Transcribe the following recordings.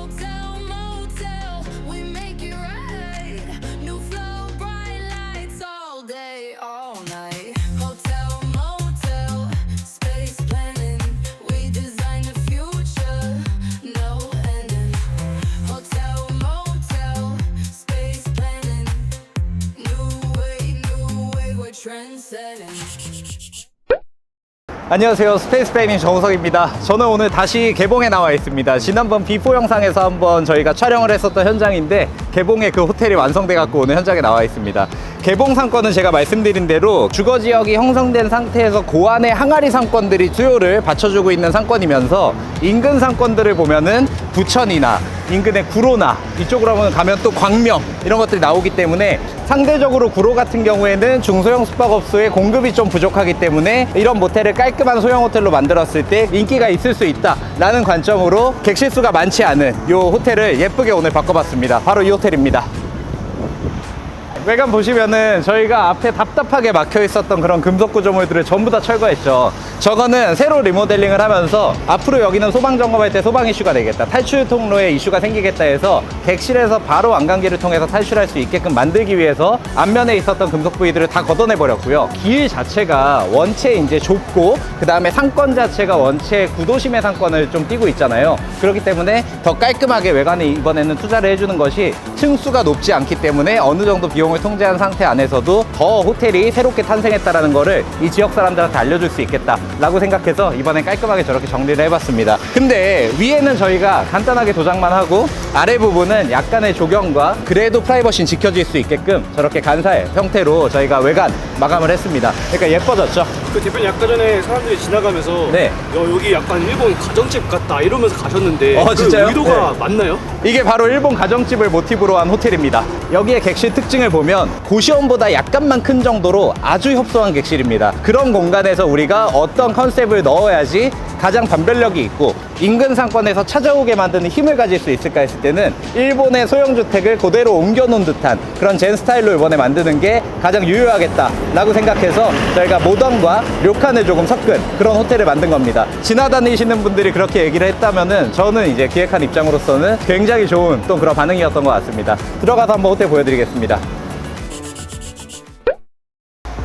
Hotel, motel, we make it right. New flow, bright lights all day, all night. Hotel, motel, space planning, we design the future, no ending. Hotel, motel, space planning, new way, we're trendsetting. 안녕하세요, 스페이스 페이밍 정우석입니다. 저는 오늘 다시 개봉에 나와 있습니다. 지난번 비포 영상에서 한번 저희가 촬영을 했었던 현장인데 개봉에 그 호텔이 완성돼 갖고 오늘 현장에 나와 있습니다. 개봉 상권은 제가 말씀드린 대로 주거 지역이 형성된 상태에서 고안의 항아리 상권들이 수요를 받쳐주고 있는 상권이면서 인근 상권들을 보면은 부천이나 인근의 구로나 이쪽으로 가면 또 광명 이런 것들이 나오기 때문에 상대적으로 구로 같은 경우에는 중소형 숙박업소의 공급이 좀 부족하기 때문에 이런 모텔을 깔끔한 소형 호텔로 만들었을 때 인기가 있을 수 있다 라는 관점으로 객실 수가 많지 않은 이 호텔을 예쁘게 오늘 바꿔봤습니다. 바로 이 호텔입니다. 외관 보시면은 저희가 앞에 답답하게 막혀 있었던 그런 금속 구조물들을 전부 다 철거했죠. 저거는 새로 리모델링을 하면서 앞으로 여기는 소방 점검할 때 소방 이슈가 되겠다, 탈출 통로에 이슈가 생기겠다 해서 객실에서 바로 완강기를 통해서 탈출할 수 있게끔 만들기 위해서 앞면에 있었던 금속 부위들을 다 걷어내 버렸고요. 길 자체가 원체 이제 좁고 그 다음에 상권 자체가 원체 구도심의 상권을 좀 띠고 있잖아요. 그렇기 때문에 더 깔끔하게 외관에 이번에는 투자를 해주는 것이 층수가 높지 않기 때문에 어느 정도 비용을 통제한 상태 안에서도 더 호텔이 새롭게 탄생했다라는 거를 이 지역 사람들한테 알려줄 수 있겠다라고 생각해서 이번에 깔끔하게 저렇게 정리를 해봤습니다. 근데 위에는 저희가 간단하게 도장만 하고 아래 부분은 약간의 조경과 그래도 프라이버시는 지켜질 수 있게끔 저렇게 간살 형태로 저희가 외관 마감을 했습니다. 그러니까 예뻐졌죠? 그 대표님 아까 전에 사람들이 지나가면서 네. 여기 약간 일본 가정집 같다 이러면서 가셨는데 그 진짜요? 의도가 네. 맞나요? 이게 바로 일본 가정집을 모티브로 한 호텔입니다. 여기에 객실 특징을 보면 고시원보다 약간만 큰 정도로 아주 협소한 객실입니다. 그런 공간에서 우리가 어떤 컨셉을 넣어야지 가장 변별력이 있고 인근 상권에서 찾아오게 만드는 힘을 가질 수 있을까 했을 때는 일본의 소형주택을 그대로 옮겨놓은 듯한 그런 젠 스타일로 이번에 만드는 게 가장 유효하겠다라고 생각해서 저희가 모던과 료칸을 조금 섞은 그런 호텔을 만든 겁니다. 지나다니시는 분들이 그렇게 얘기를 했다면은 저는 이제 기획한 입장으로서는 굉장히 좋은 또 그런 반응이었던 것 같습니다. 들어가서 한번 호텔 보여드리겠습니다.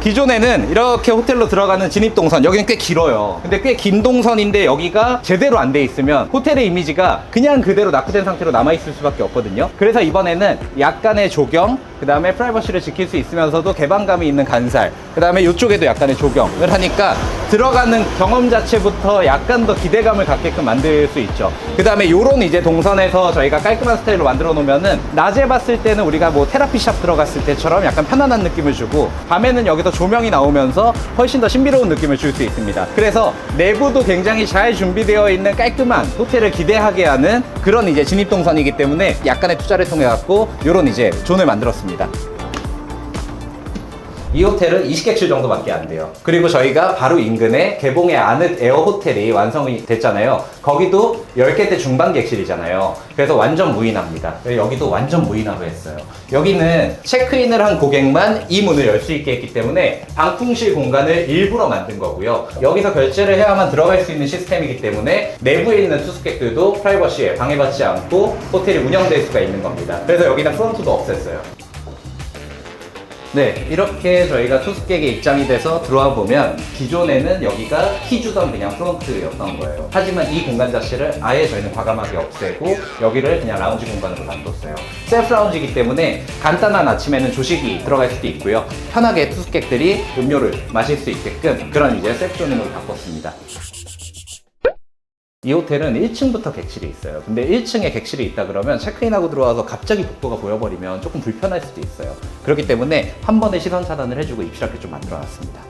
기존에는 이렇게 호텔로 들어가는 진입동선, 여기는 꽤 길어요. 근데 꽤 긴 동선인데 여기가 제대로 안 돼 있으면 호텔의 이미지가 그냥 그대로 낙후된 상태로 남아있을 수밖에 없거든요. 그래서 이번에는 약간의 조경, 그 다음에 프라이버시를 지킬 수 있으면서도 개방감이 있는 간살, 그 다음에 이쪽에도 약간의 조경을 하니까 들어가는 경험 자체부터 약간 더 기대감을 갖게끔 만들 수 있죠. 그 다음에 요런 이제 동선에서 저희가 깔끔한 스타일로 만들어 놓으면은 낮에 봤을 때는 우리가 뭐 테라피샵 들어갔을 때처럼 약간 편안한 느낌을 주고 밤에는 여기서 조명이 나오면서 훨씬 더 신비로운 느낌을 줄 수 있습니다. 그래서 내부도 굉장히 잘 준비되어 있는 깔끔한 호텔을 기대하게 하는 그런 이제 진입동선이기 때문에 약간의 투자를 통해 갖고 요런 이제 존을 만들었습니다. 이 호텔은 20객실 정도밖에 안 돼요. 그리고 저희가 바로 인근에 개봉의 아늑 에어 호텔이 완성이 됐잖아요. 거기도 10개대 중반 객실이잖아요. 그래서 완전 무인합니다. 여기도 완전 무인화로 했어요. 여기는 체크인을 한 고객만 이 문을 열 수 있게 했기 때문에 방풍실 공간을 일부러 만든 거고요. 여기서 결제를 해야만 들어갈 수 있는 시스템이기 때문에 내부에 있는 투숙객들도 프라이버시에 방해받지 않고 호텔이 운영될 수가 있는 겁니다. 그래서 여기는 프론트도 없앴어요. 네, 이렇게 저희가 투숙객의 입장이 돼서 들어와 보면 기존에는 여기가 키주던 그냥 프론트였던 거예요. 하지만 이 공간 자체를 아예 저희는 과감하게 없애고 여기를 그냥 라운지 공간으로 놔뒀어요. 셀프 라운지이기 때문에 간단한 아침에는 조식이 들어갈 수도 있고요. 편하게 투숙객들이 음료를 마실 수 있게끔 그런 이제 셀프 조닝으로 바꿨습니다. 이 호텔은 1층부터 객실이 있어요. 근데 1층에 객실이 있다 그러면 체크인하고 들어와서 갑자기 복도가 보여버리면 조금 불편할 수도 있어요. 그렇기 때문에 한 번에 시선 차단을 해주고 입실하게 좀 만들어놨습니다.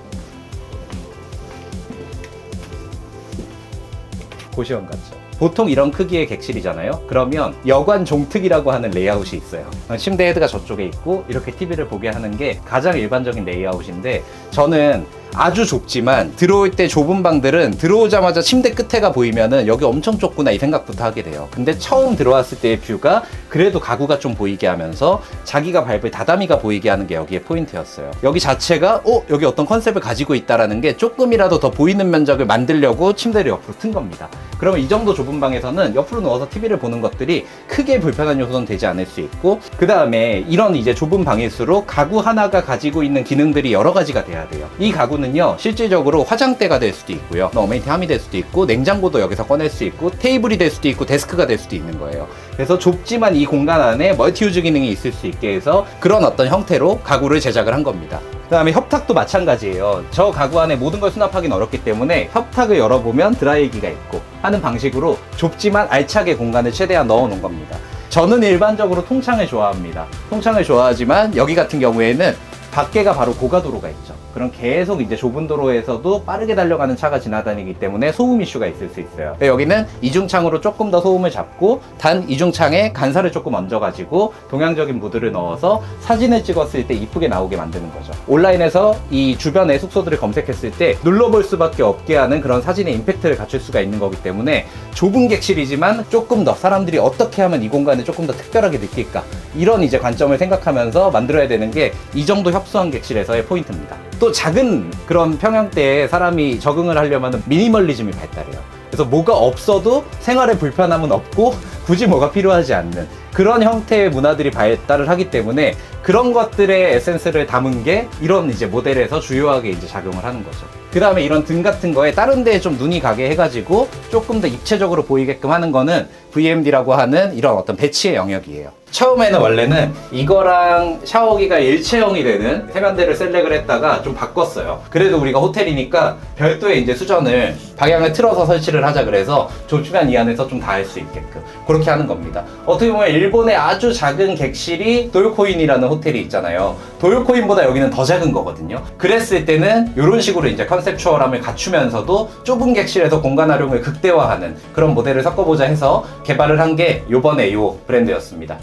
고시원 같죠? 보통 이런 크기의 객실이잖아요. 그러면 여관 종특이라고 하는 레이아웃이 있어요. 침대 헤드가 저쪽에 있고 이렇게 TV를 보게 하는 게 가장 일반적인 레이아웃인데 저는 아주 좁지만 들어올 때 좁은 방들은 들어오자마자 침대 끝에가 보이면은 여기 엄청 좁구나 이 생각부터 하게 돼요. 근데 처음 들어왔을 때의 뷰가 그래도 가구가 좀 보이게 하면서 자기가 밟을 다다미가 보이게 하는 게 여기의 포인트였어요. 여기 자체가 여기 어떤 컨셉을 가지고 있다라는 게 조금이라도 더 보이는 면적을 만들려고 침대를 옆으로 튼 겁니다. 그러면 이 정도 좁은 방에서는 옆으로 누워서 TV를 보는 것들이 크게 불편한 요소는 되지 않을 수 있고, 그 다음에 이런 이제 좁은 방일수록 가구 하나가 가지고 있는 기능들이 여러 가지가 돼야 돼요. 이 가구는요 실질적으로 화장대가 될 수도 있고요, 어메니티함이 될 수도 있고, 냉장고도 여기서 꺼낼 수 있고, 테이블이 될 수도 있고, 데스크가 될 수도 있는 거예요. 그래서 좁지만 이 공간 안에 멀티유즈 기능이 있을 수 있게 해서 그런 어떤 형태로 가구를 제작을 한 겁니다. 그 다음에 협탁도 마찬가지예요. 저 가구 안에 모든 걸 수납하기는 어렵기 때문에 협탁을 열어보면 드라이기가 있고 하는 방식으로 좁지만 알차게 공간을 최대한 넣어 놓은 겁니다. 저는 일반적으로 통창을 좋아합니다. 통창을 좋아하지만 여기 같은 경우에는 밖에가 바로 고가도로가 있죠. 그럼 계속 이제 좁은 도로에서도 빠르게 달려가는 차가 지나다니기 때문에 소음 이슈가 있을 수 있어요. 여기는 이중창으로 조금 더 소음을 잡고, 단 이중창에 간사를 조금 얹어가지고 동양적인 무드를 넣어서 사진을 찍었을 때 이쁘게 나오게 만드는 거죠. 온라인에서 이 주변의 숙소들을 검색했을 때 눌러볼 수밖에 없게 하는 그런 사진의 임팩트를 갖출 수가 있는 거기 때문에 좁은 객실이지만 조금 더 사람들이 어떻게 하면 이 공간을 조금 더 특별하게 느낄까, 이런 이제 관점을 생각하면서 만들어야 되는 게 이 정도 협소한 객실에서의 포인트입니다. 또 작은 그런 평형대에 사람이 적응을 하려면 미니멀리즘이 발달해요. 그래서 뭐가 없어도 생활에 불편함은 없고 굳이 뭐가 필요하지 않는 그런 형태의 문화들이 발달을 하기 때문에 그런 것들의 에센스를 담은 게 이런 이제 모델에서 주요하게 이제 작용을 하는 거죠. 그 다음에 이런 등 같은 거에 다른 데에 좀 눈이 가게 해가지고 조금 더 입체적으로 보이게끔 하는 거는 VMD라고 하는 이런 어떤 배치의 영역이에요. 처음에는 원래는 이거랑 샤워기가 일체형이 되는 세면대를 셀렉을 했다가 좀 바꿨어요. 그래도 우리가 호텔이니까 별도의 이제 수전을 방향을 틀어서 설치를 하자 그래서 좁지만 이 안에서 좀 다 할 수 있게끔 그렇게 하는 겁니다. 어떻게 보면 일본의 아주 작은 객실이 도요코인이라는 호텔이 있잖아요. 도요코인보다 여기는 더 작은 거거든요. 그랬을 때는 이런 식으로 이제 컨셉추얼함을 갖추면서도 좁은 객실에서 공간 활용을 극대화하는 그런 모델을 섞어보자 해서 개발을 한 게 요번에 이 브랜드였습니다.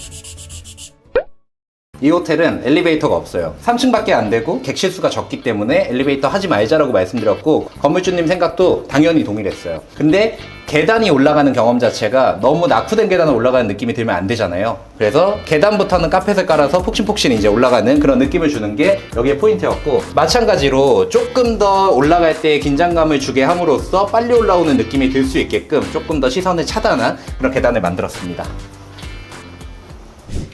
이 호텔은 엘리베이터가 없어요. 3층밖에 안 되고 객실 수가 적기 때문에 엘리베이터 하지 말자라고 말씀드렸고, 건물주님 생각도 당연히 동일했어요. 근데 계단이 올라가는 경험 자체가 너무 낙후된 계단을 올라가는 느낌이 들면 안 되잖아요. 그래서 계단부터는 카펫을 깔아서 폭신폭신 이제 올라가는 그런 느낌을 주는 게 여기의 포인트였고, 마찬가지로 조금 더 올라갈 때 긴장감을 주게 함으로써 빨리 올라오는 느낌이 들 수 있게끔 조금 더 시선을 차단한 그런 계단을 만들었습니다.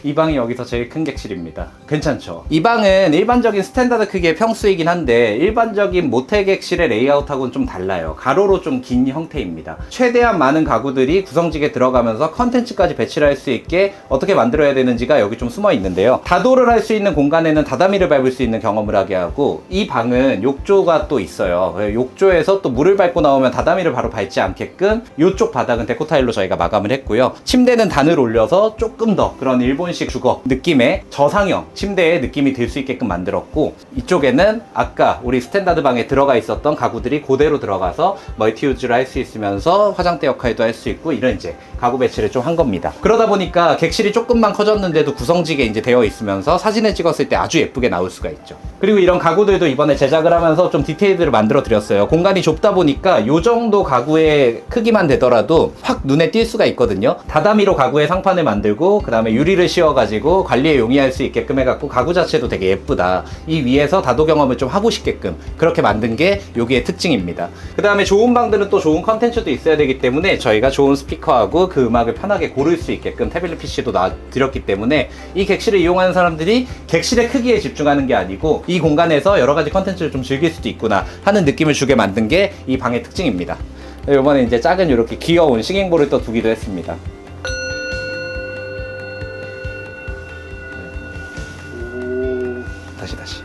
이 방이 여기서 제일 큰 객실입니다. 괜찮죠? 이 방은 일반적인 스탠다드 크기의 평수이긴 한데 일반적인 모텔 객실의 레이아웃하고는 좀 달라요. 가로로 좀 긴 형태입니다. 최대한 많은 가구들이 구성직에 들어가면서 컨텐츠까지 배치를 할 수 있게 어떻게 만들어야 되는지가 여기 좀 숨어 있는데요. 다도를 할 수 있는 공간에는 다다미를 밟을 수 있는 경험을 하게 하고, 이 방은 욕조가 또 있어요. 욕조에서 또 물을 밟고 나오면 다다미를 바로 밟지 않게끔 이쪽 바닥은 데코타일로 저희가 마감을 했고요. 침대는 단을 올려서 조금 더 그런 일본 식 주거 느낌의 저상형 침대의 느낌이 들 수 있게끔 만들었고, 이쪽에는 아까 우리 스탠다드 방에 들어가 있었던 가구들이 그대로 들어가서 멀티유즈를 할 수 있으면서 화장대 역할도 할 수 있고, 이런 이제 가구 배치를 좀 한 겁니다. 그러다 보니까 객실이 조금만 커졌는데도 구성지게 이제 되어 있으면서 사진을 찍었을 때 아주 예쁘게 나올 수가 있죠. 그리고 이런 가구들도 이번에 제작을 하면서 좀 디테일들을 만들어 드렸어요. 공간이 좁다 보니까 요 정도 가구의 크기만 되더라도 확 눈에 띌 수가 있거든요. 다다미로 가구의 상판을 만들고, 그 다음에 유리를 씌워가지고 관리에 용이할 수 있게끔 해갖고 가구 자체도 되게 예쁘다, 이 위에서 다도 경험을 좀 하고 싶게끔 그렇게 만든 게 여기의 특징입니다. 그 다음에 좋은 방들은 또 좋은 컨텐츠도 있어야 되기 때문에 저희가 좋은 스피커하고 그 음악을 편하게 고를 수 있게끔 태블릿 PC도 놔드렸기 때문에 이 객실을 이용하는 사람들이 객실의 크기에 집중하는 게 아니고 이 공간에서 여러 가지 컨텐츠를 좀 즐길 수도 있구나 하는 느낌을 주게 만든 게 이 방의 특징입니다. 이번에 이제 작은 이렇게 귀여운 싱잉볼을 또 두기도 했습니다. 다시.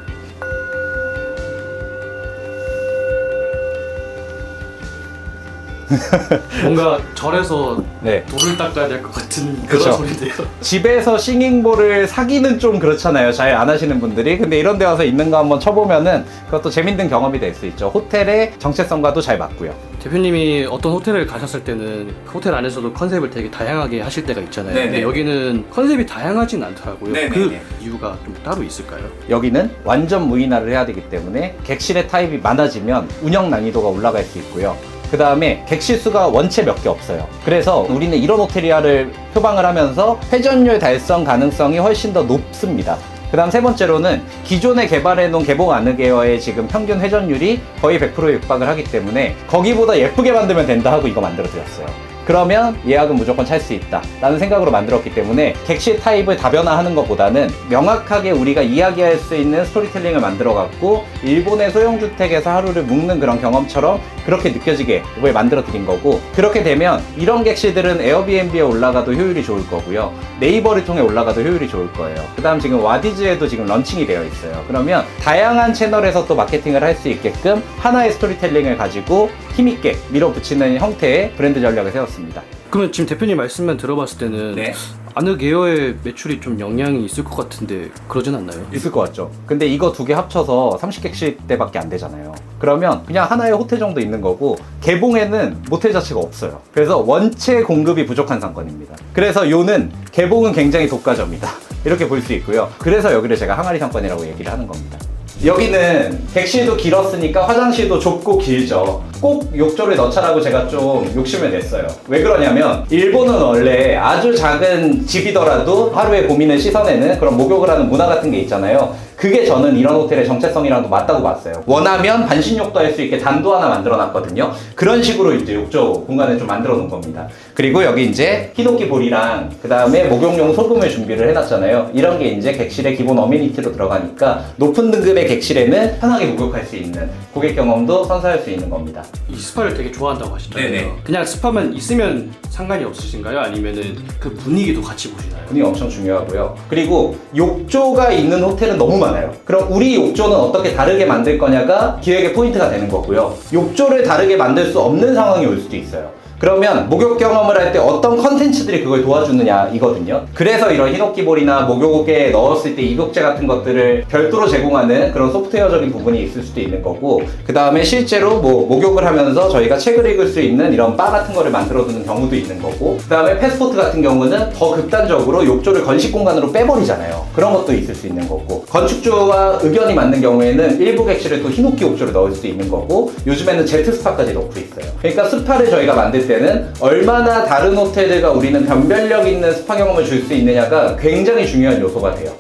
뭔가 절에서 네. 돌을 닦아야 될 것 같은 그쵸. 그런 소리인데요. 집에서 싱잉볼을 사기는 좀 그렇잖아요. 잘 안 하시는 분들이. 근데 이런 데 와서 있는 거 한번 쳐보면은 그것도 재밌는 경험이 될 수 있죠. 호텔의 정체성과도 잘 맞고요. 대표님이 어떤 호텔을 가셨을 때는 그 호텔 안에서도 컨셉을 되게 다양하게 하실 때가 있잖아요. 네네. 근데 여기는 컨셉이 다양하진 않더라고요. 네네네. 그 이유가 좀 따로 있을까요? 여기는 완전 무인화를 해야 되기 때문에 객실의 타입이 많아지면 운영 난이도가 올라갈 수 있고요. 그 다음에 객실 수가 원체 몇 개 없어요. 그래서 우리는 이런 호텔이야를 표방을 하면서 회전율 달성 가능성이 훨씬 더 높습니다. 그 다음 세 번째로는 기존에 개발해놓은 개봉 아늑에어의 지금 평균 회전율이 거의 100%에 육박을 하기 때문에 거기보다 예쁘게 만들면 된다 하고 이거 만들어 드렸어요. 그러면 예약은 무조건 찰 수 있다 라는 생각으로 만들었기 때문에 객실 타입을 다변화하는 것보다는 명확하게 우리가 이야기할 수 있는 스토리텔링을 만들어 갖고 일본의 소형주택에서 하루를 묵는 그런 경험처럼 그렇게 느껴지게 이걸 만들어 드린 거고, 그렇게 되면 이런 객실들은 에어비앤비에 올라가도 효율이 좋을 거고요, 네이버를 통해 올라가도 효율이 좋을 거예요. 그 다음 지금 와디즈에도 지금 런칭이 되어 있어요. 그러면 다양한 채널에서 또 마케팅을 할 수 있게끔 하나의 스토리텔링을 가지고 힘있게 밀어붙이는 형태의 브랜드 전략을 세웠습니다. 그러면 지금 대표님 말씀만 들어봤을 때는 네. 아늑에어의 매출이 좀 영향이 있을 것 같은데 그러진 않나요? 있을 것 같죠. 근데 이거 두 개 합쳐서 30객실대밖에 안 되잖아요. 그러면 그냥 하나의 호텔 정도 있는 거고, 개봉에는 모텔 자체가 없어요. 그래서 원체 공급이 부족한 상권입니다. 그래서 요는 개봉은 굉장히 독과점이다 이렇게 볼 수 있고요. 그래서 여기를 제가 항아리 상권이라고 얘기를 하는 겁니다. 여기는 객실도 길었으니까 화장실도 좁고 길죠. 꼭 욕조를 넣자라고 제가 좀 욕심을 냈어요. 왜 그러냐면 일본은 원래 아주 작은 집이더라도 하루에 고민을 씻어내는 그런 목욕을 하는 문화 같은 게 있잖아요. 그게 저는 이런 호텔의 정체성이랑도 맞다고 봤어요. 원하면 반신욕도 할 수 있게 단도 하나 만들어 놨거든요. 그런 식으로 이제 욕조 공간을 좀 만들어 놓은 겁니다. 그리고 여기 이제 히노키 볼이랑 그 다음에 목욕용 소금을 준비를 해놨잖아요. 이런 게 이제 객실의 기본 어메니티로 들어가니까 높은 등급의 객실에는 편하게 목욕할 수 있는 고객 경험도 선사할 수 있는 겁니다. 이 스파를 되게 좋아한다고 하시잖아요. 네네. 그냥 스파만 있으면 상관이 없으신가요? 아니면은 그 분위기도 같이 보시나요? 분위기 엄청 중요하고요. 그리고 욕조가 있는 호텔은 너무 많아요. 그럼 우리 욕조는 어떻게 다르게 만들 거냐가 기획의 포인트가 되는 거고요. 욕조를 다르게 만들 수 없는 상황이 올 수도 있어요. 그러면 목욕 경험을 할 때 어떤 컨텐츠들이 그걸 도와주느냐 이거든요. 그래서 이런 히노키볼이나 목욕에 넣었을 때 입욕제 같은 것들을 별도로 제공하는 그런 소프트웨어적인 부분이 있을 수도 있는 거고, 그 다음에 실제로 뭐 목욕을 하면서 저희가 책을 읽을 수 있는 이런 바 같은 거를 만들어 두는 경우도 있는 거고, 그 다음에 패스포트 같은 경우는 더 극단적으로 욕조를 건식 공간으로 빼버리잖아요. 그런 것도 있을 수 있는 거고, 건축주와 의견이 맞는 경우에는 일부 객실에 또 히노키 욕조를 넣을 수도 있는 거고, 요즘에는 제트 스파까지 넣고 있어요. 그러니까 스파를 저희가 만들 때는 얼마나 다른 호텔들과 우리는 변별력 있는 스파 경험을 줄 수 있느냐가 굉장히 중요한 요소가 돼요.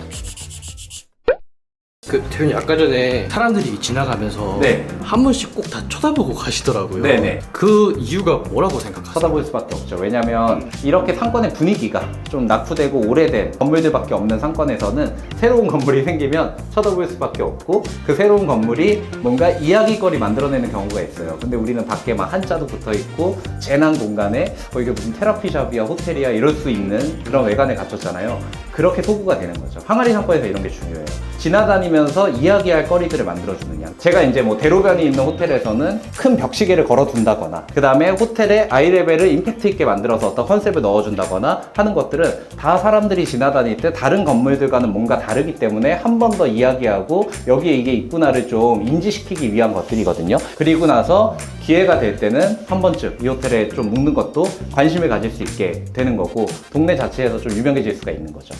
그 대표님 아까 전에 사람들이 지나가면서 네. 한 번씩 꼭 다 쳐다보고 가시더라고요. 네네. 그 이유가 뭐라고 생각하세요? 쳐다볼 수밖에 없죠. 왜냐면 이렇게 상권의 분위기가 좀 낙후되고 오래된 건물들밖에 없는 상권에서는 새로운 건물이 생기면 쳐다볼 수밖에 없고, 그 새로운 건물이 뭔가 이야기거리 만들어내는 경우가 있어요. 근데 우리는 밖에 막 한자도 붙어있고 재난 공간에 이게 무슨 테라피샵이야 호텔이야 이럴 수 있는 그런 외관에 갖췄잖아요. 그렇게 소구가 되는 거죠. 항아리 상권에서 이런 게 중요해요. 지나다니면서 이야기할 거리들을 만들어주느냐. 제가 이제 뭐 대로변이 있는 호텔에서는 큰 벽시계를 걸어둔다거나, 그 다음에 호텔의 아이레벨을 임팩트 있게 만들어서 어떤 컨셉을 넣어준다거나 하는 것들은 다 사람들이 지나다닐 때 다른 건물들과는 뭔가 다르기 때문에 한 번 더 이야기하고 여기에 이게 있구나를 좀 인지시키기 위한 것들이거든요. 그리고 나서 기회가 될 때는 한 번쯤 이 호텔에 좀 묵는 것도 관심을 가질 수 있게 되는 거고, 동네 자체에서 좀 유명해질 수가 있는 거죠.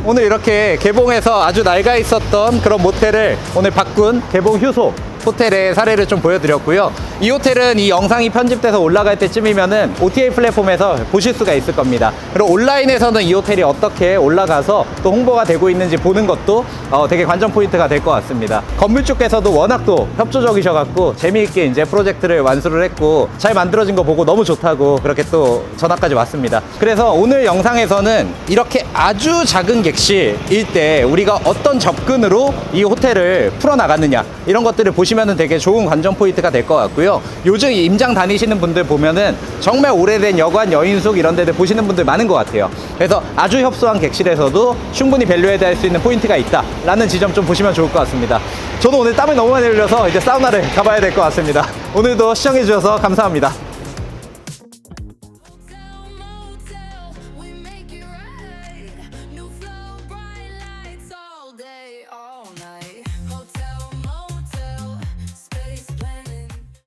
오늘 이렇게 개봉해서 아주 낡아 있었던 그런 모텔을 오늘 바꾼 개봉 휴소 호텔의 사례를 좀 보여드렸고요. 이 호텔은 이 영상이 편집돼서 올라갈 때쯤이면은 OTA 플랫폼에서 보실 수가 있을 겁니다. 그리고 온라인에서는 이 호텔이 어떻게 올라가서 또 홍보가 되고 있는지 보는 것도 되게 관전 포인트가 될 것 같습니다. 건물 쪽에서도 워낙 또 협조적이셔갖고 재미있게 이제 프로젝트를 완수를 했고, 잘 만들어진 거 보고 너무 좋다고 그렇게 또 전화까지 왔습니다. 그래서 오늘 영상에서는 이렇게 아주 작은 객실일 때 우리가 어떤 접근으로 이 호텔을 풀어나갔느냐 이런 것들을 보시면 되게 좋은 관전 포인트가 될 것 같고요. 있는데요. 요즘 임장 다니시는 분들 보면은 정말 오래된 여관, 여인숙 이런 데들 보시는 분들 많은 것 같아요. 그래서 아주 협소한 객실에서도 충분히 밸류에드 할 수 있는 포인트가 있다라는 지점 좀 보시면 좋을 것 같습니다. 저는 오늘 땀을 너무 많이 흘려서 이제 사우나를 가봐야 될 것 같습니다. 오늘도 시청해주셔서 감사합니다.